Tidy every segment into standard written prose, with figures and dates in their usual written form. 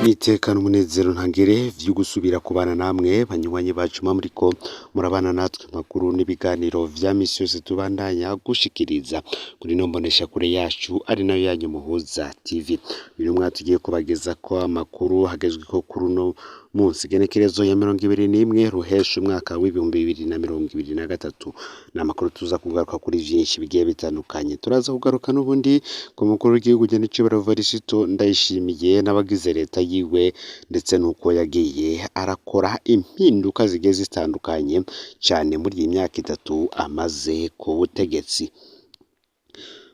Nitekana umunezero ntangere vyo gusubira kubana namwe banywanyi bacu muriko murabana natwe makuru n'ibiganiro vya misi yose tubandanya gushikiriza kuri no mbonesha kure yacu ari nayo yanyu Muhuza TV. Uyu mwatugiye kubageza ko amakuru hagezweko kuri uno munsi genekerezo ya 21 ruhesha umwaka w'ibihumbi 2023. Na makuru tuza kugaruka kuri vyinshi bigiye bitandukanye. Turaza kugaruka n'ubundi ku mukuru w'igihugu Nyenicubahiro Varisito Ndayishimiye n'abagize leta yiwe ndetse nuko yagiye arakora impinduka zigiye zitandukanye cyane muri iyi myaka 3 amaze ku butegetsi.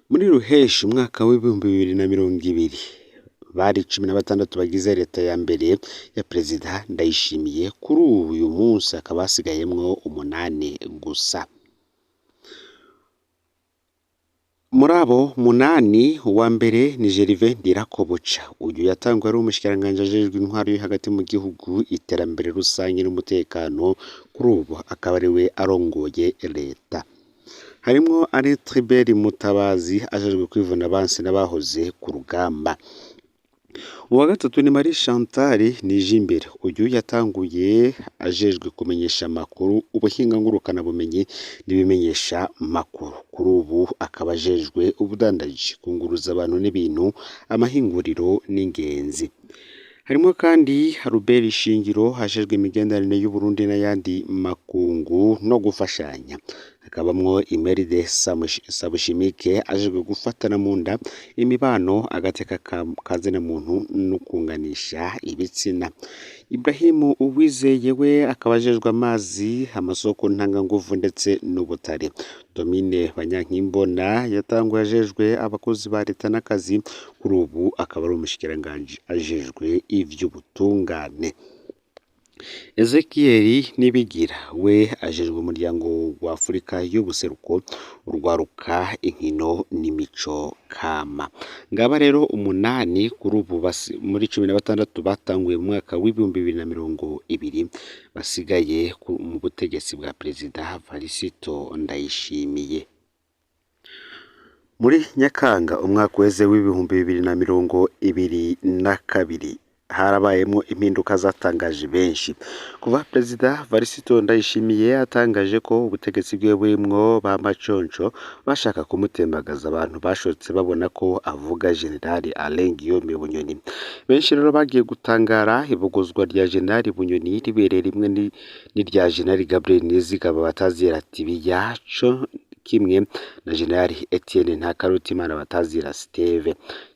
Muri ruheshi umwaka w'ibihumbi 2020 bari 16 bagize leta ya mbere ya Perezida Ndayishimiye, kuri uyu munsi akaba hasigayemwo 8 gusa. Muri abo 8 uwa mbere ni Gervais Ndirakobuca. Uyu yatangwa ari umushikiranganje ajejwe intwaro yo hagati mu gihugu, iterambere rusange n'umutekano, kuri ubu akaba ari we arongoye leta. Harimwo ari Tribert Mutabazi ajejwe kwivuna abansi n'abahoze ku rugamba. Uwa gatatu ni Marie Chantal Nijimbere. Uyu yatanguye ajejwe kumenyesha makuru, ubuhinga ngurukana bumenyi n'ibimenyesha makuru. Kuri ubu akaba ajejwe ubudandaji, kunguruza abantu n'ibintu, amahinguriro n'ingenzi. Harimo kandi Robert Shingiro hajejwe imigenderanire y'u Burundi n'ayandi makungu no gufashanya. Hakabamwo Imeride Sabushimike ajejwe gufatana mu nda, imibano, agateka kazina muntu no kunganisha ibitsina. Ibrahimu Uwizeye we akaba ajejwe amazi, amasoko ntanganguvu ndetse n'ubutare. Domine Banyankimbona yatangwa ajejwe abakozi ba leta n'akazi, kuri ubu akaba ari umushikiranganje ajejwe ivy'ubutungane. Ezekiel Nibigira we ajejwe umuryango wa Afurika y'ubuseruko, urwaruka, inkino n'imico kama. Ngaba rero 8 kuri ubu muri 16 batanguye mu mwaka w'ibihumbi 2020 basigaye mu butegetsi bwa Perezida Varisito Ndayishimiye. Muri Nyakanga umwaka weze w'ibihumbi 2022 harabayemo impinduka zatangaje benshi. Kuva Perezida Varisito Ndayishimiye atangaje ko ubutegetsi bwe burimwo ba maconco bashaka kumutembagaza, abantu bashotse babona ko avuga General Alain Guillaume Bunyoni. Benshi rero bagiye gutangara ibuguzwa rya General Bunyoni ribereye rimwe n'irya General Gabriel Nizigaba batazira tibiyaco kimwe na General Etienne Ntakarutimana batazira Steve.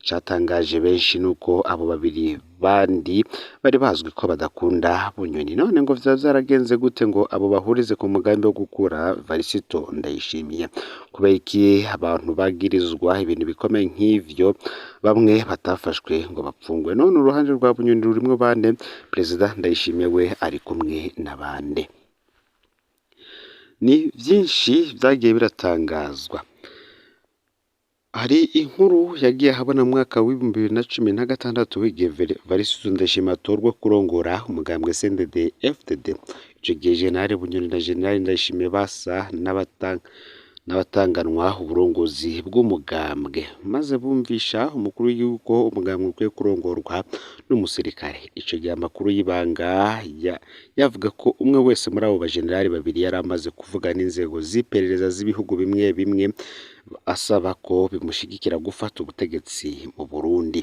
Catangaje benshi nuko abo babiri bandi bari bazwi ko badakunda Bunyoni. None ngo vyaragenze gute ngo abo bahurize ku mugambi wo gukura Varisito Ndayishimiye? Kubera iki abantu bagirizwa ibintu bikomeye nk'ivyo bamwe batafashwe ngo bapfungwe? None uruhande rwa Bunyoni rurimwo bande? Perezida Ndayishimiye we ari kumwe n'abande? Ni vyinshi vyagiye biratangazwa. Hari inkuru yagiye habona mu mwaka w'ibihumbi 2016 w'igihe Varisito Ndayishimiye atorwa kurongora umugambwe CNDD FDD. Ico gihe General Bunyoni na General Ndayishimiye basa n'abatanganwa uburongozi bw'umugambwe, maze bumvisha umukuru w'igihugu ko umugambwe ukwiye kurongorwa n'umusirikare. Ico gihe amakuru y'ibanga yavuga ko umwe wese muri abo bagenerali babiri yari amaze kuvuga n'inzego z'iperereza z'ibihugu bimwe bimwe asaba ko bimushigikira gufata ubutegetsi mu Burundi.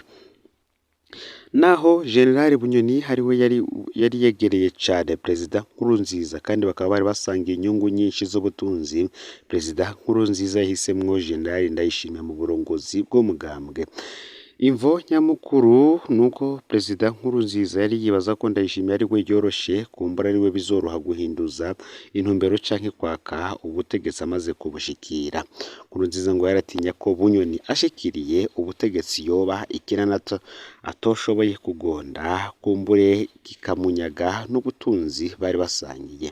Naho General Bunyoni hariwe yari yegereye cyane Perezida Nkurunziza, kandi bakaba bari basangiye inyungu nyinshi z'ubutunzi. Perezida Nkurunziza yahisemwo General Ndayishimiye mu burongozi bw'umugambwe. Imvo nyamukuru nuko Perezida Nkurunziza yari yibaza ko Ndayishimiye ari we yoroshe, kumbura ari we bizoroha guhinduza intumbero canke kwaka ubutegetsi amaze kubushikira. Nkurunziza ngo yaratinya ko Bunyoni ashikiriye ubutegetsi yoba ikinanato atoshoboye kugonda, kumbure kikamunyaga n'ubutunzi bari basangiye.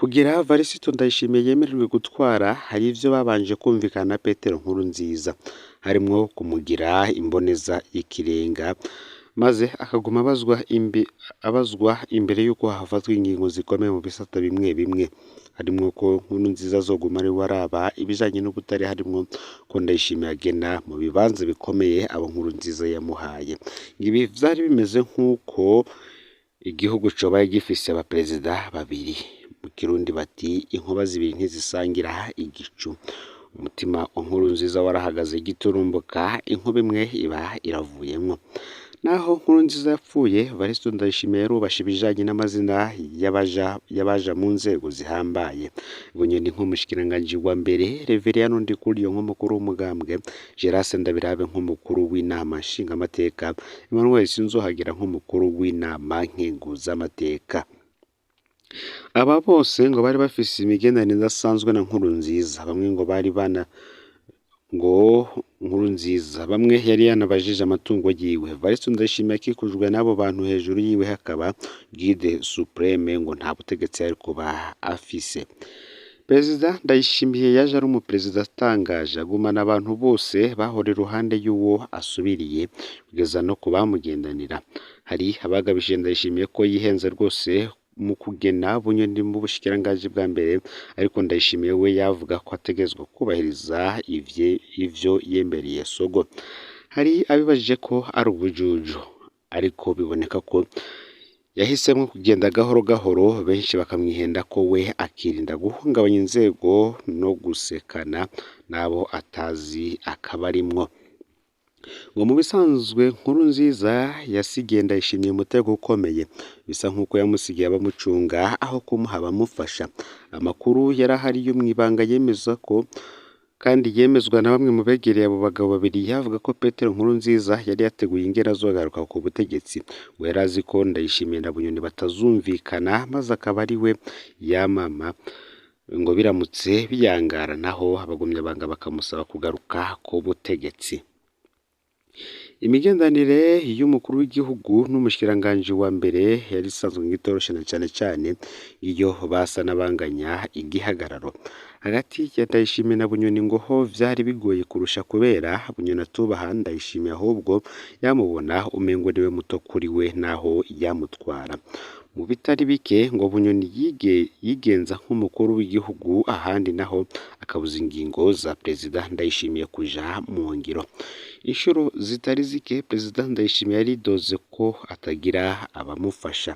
Kugira Varisito Ndayishimiye yemererwe gutwara, hari ivyo babanje kumvikana Petero Nkurunziza, harimwo kumugira imboneza y'ikirenga, maze akaguma abazwa imbere y'uko hafatwa ingingo zikomeye mu bisata bimwe bimwe. harimwo ko Nkurunziza azoguma ari we araba ibijanye n'ubutare, harimwo ko Ndayishimiye agena mu bibanza bikomeye abo Nkurunziza yamuhaye. Ibi vyari bimeze nk'uko igihugu cobaye gifise abaperezida babiri, mu Kirundi bati inkuba zibiri ntizisangira igicu. Umutima wa Nkurunziza warahagaze giturumbuka, inkuba imwe iba iravuyemwo. Naho Nkurunziza yapfuye, Evariste Ndayishimiye yarubashe ibijanye n'amazina y'abaja mu nzego zihambaye. Bunyoni nk'umushikiranganji wa mbere, Reveriyani Ndikuriyo nk'umukuru w'umugambwe, Gérase Ndabirabe nk'umukuru w'inama nshingamateka, Emmanuel Sinzohagera nk'umukuru w'inama nkenguzamateka. Aba bose ngo bari bafise imigenderanire idasanzwe na Nkurunziza. Bamwe ngo bari Nkurunziza bamwe yari yanabajije amatungo yiwe. Evariste Ndayishimiye akikujwe n'abo bantu, hejuru yiwe hakaba Guide Supreme, ngo nta butegetsi yari kuba afise. Perezida Ndayishimiye yaje ari umuperezida atangaje, agumana abantu bose bahora iruhande y'uwo asubiriye kugeza no kubamugendanira. Hari abagabishije Ndayishimiye ko yihenze rwose mu kugena Bunyoni mu bushikiranganji bwa mbere, ariko Ndayishimiye we yavuga ko ategezwa kubahiriza ivyo yembereye Sogo. Hari abibajije ko ari ubujuju, ariko biboneka ko yahisemo kugenda gahoro gahoro, benshi bakamwihenda ko we akirinda guhungabanya inzego no gusekana n'abo atazi akaba arimwo. Ngo mu bisanzwe Nkurunziza yasigiye Ndayishimiye umutego ukomeye, bisa nk'uko yamusigiye abamucunga aho kumuha abamufasha. Amakuru yarahari yo mw'ibanga yemeza ko, kandi yemezwa na bamwe mu begereye abo bagabo babiri, yavuga ko Petero Nkurunziza yari yateguye ingene azogaruka ku butegetsi. We yari azi ko Ndayishimiye na Bunyoni batazumvikana, maze akaba ari we yamama ngo biramutse biyangara, naho abagumyabanga bakamusaba kugaruka ku butegetsi. Imigendanire y'umukuru w'igihugu n'umushikiranganji wa mbere yari isanzwe ngitoroshe, na cane cane iyo basa n'abanganya igihagararo. Hagati ya Ndayishimiye na Bunyoni ngo ho vyari bigoye kurusha, kubera Bunyoni atubaha Ndayishimiye, ahubwo yamubona umengo niwe muto kuri we naho yamutwara. Mu bitari bike ngo Bunyoni yigenza nk'umukuru w'igihugu, ahandi naho akabuza ingingo za Perezida Ndayishimiye kuja mu ngiro. Inshuro zitari zike Perezida Ndayishimiye yaridoze ko atagira abamufasha.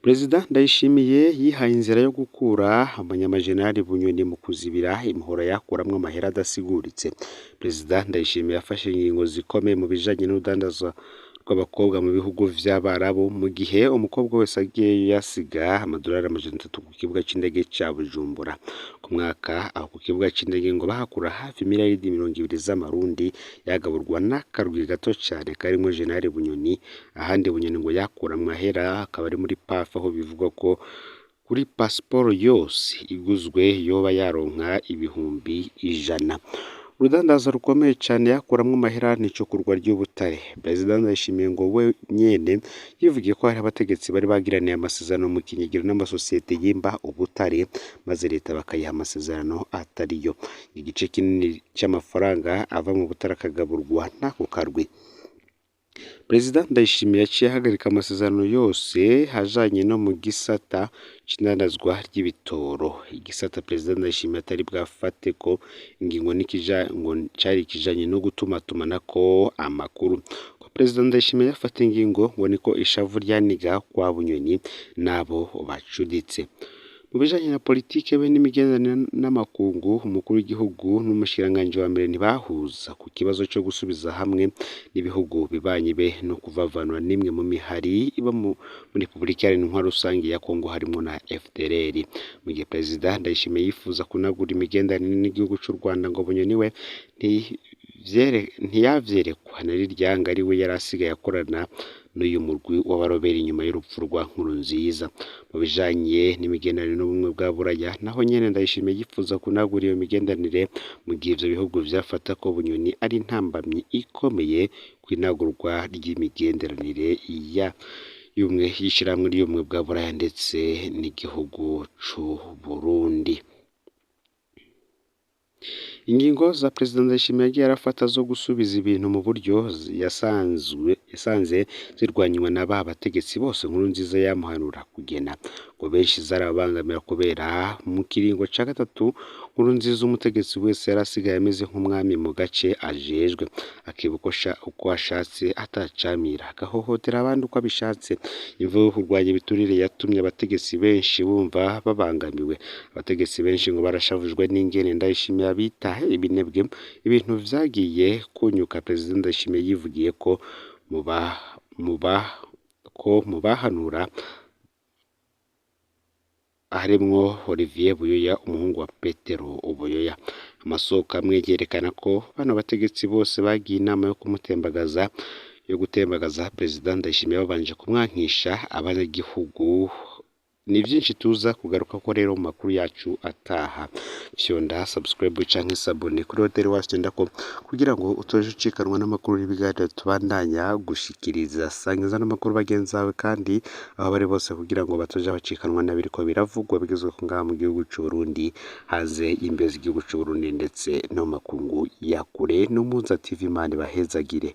Perezida Ndayishimiye yihaye inzira yo gukura abanyamajenali Bunyoni mu kuzibira imihora yakuramwo amahera adasiguritse. Perezida Ndayishimiye yafashe ingingo zikomeye mu bijanye n'urudandaza rw'abakobwa mu bihugu vy'Abarabu, mu gihe umukobwa wese agiye yasiga amadolari 300 ku kibuga c'indege ca Bujumbura ku mwaka. Aho ku kibuga c'indege ngo bahakura hafi miliyaridi 20 z'amarundi, yagaburwa n'akarwi gato cane karimwo General Bunyoni. Ahandi Bunyoni ngo yakura amahera akaba ari muri PAF, aho bivugwa ko kuri pasiporo yose iguzwe yoba yaronka ibihumbi 100. Urudandaza rukomeye cane yakuramwo amahera n'icukurwa ry'ubutare. Perezida Ndayishimiye ngo we nyene yivugiye ko hari abategetsi bari bagiraniye amasezerano mu kinyegero n'amasosiyete yimba ubutare, maze leta bakayiha amasezerano atariyo. Igice kinini c'amafaranga ava mu butare akagaburwa n'ako karwi. Perezida Ndayishimiye yaciye ahagarika amasezerano yose hajanye no mu gisata c'indandazwa ry'ibitoro. Igisata Perezida Ndayishimiye atari bwafate ko ingingo ngo cari kijanye no gutumatumanako amakuru. Ko Perezida Ndayishimiye yafata ingingo ngo niko ishavu ryaniga kwa Bunyoni nabo bacuditse. Mu bijanye na politike be n'imigenderanire n'amakungu, umukuru w'igihugu n'umushikiranganji wa mbere ntibahuza ku kibazo co gusubiza hamwe n'ibihugu bibanyi be no kuvavanura n'imwe mu mihari iba muri Repubulika Iharanira Intwaro Rusangi ya Kongo, harimwo na FDLR. Mu gihe Perezida Ndayishimiye yifuza kunagura imigenderanire n'igihugu c'u Rwanda, ngo Bunyoni we ntiyavyerekwa na riryanga, ari we yari asigaye akorana n'uyu murwi w'abaroberi inyuma y'urupfu rwa Nkurunziza. Mu bijanye n'imigenderanire n'ubumwe bwa Buraya, naho nyene Ndayishimiye yifuza kunagura iyo migenderanire, mu gihe ivyo bihugu vyafata ko Bunyoni ari intambamyi ikomeye kw'inagurwa ry'imigenderanire y'ishirahamwe ry'ubumwe bwa Buraya ndetse n'igihugu c'u Burundi. Ingingo za Perezida Ndayishimiye yagiye arafata zo gusubiza ibintu mu buryo yasanze zirwanywa na ba bategetsi bose Nkurunziza yamuhanura kugena. ngo benshi zarabangamira kubera mu kiringo ca gatatu Nkurunziza umutegetsi wese yarasigaye ameze nk'umwami mu gace ajejwe, akibukosha uko ashatse atacamira, agahohotera abandi uko abishatse. Imvugo yo kurwanya ibiturire yatumye abategetsi benshi bumva babangamiwe. Abategetsi benshi ngo barashavujwe n'ingene Ndayishimiye abita ibinebwe, ibintu vyagiye kunyuka. Perezida Ndayishimiye yivugiye ko mu bahanura harimwo Olivier Buyoya, umuhungu wa Petero Buyoya. Amasoko amwe yerekana ko bano bategetsi bose bagiye inama yo gutembagaza Perezida Ndayishimiye babanje kumwankisha abanyagihugu. Ni byinshi tuza kugaruka ko rero mu makuru yacu ataha. Fyonda subscribe canke sabone kuri Hotel Wacu ndako kugira ngo utoje ucikanwa n'amakuru n'ibiganiro tubandanya gushikiriza. Sangiza n'amakuru bagenzi bawe kandi aho bari bose kugira ngo batoje bacikanwa nabiriko biravugwa bigezwe ku ngaha mu gihugu c'u Burundi, hanze y'imbezi igihugu c'u Burundi ndetse no makungu ya kure. N'Umuza TV Imana bahezagire.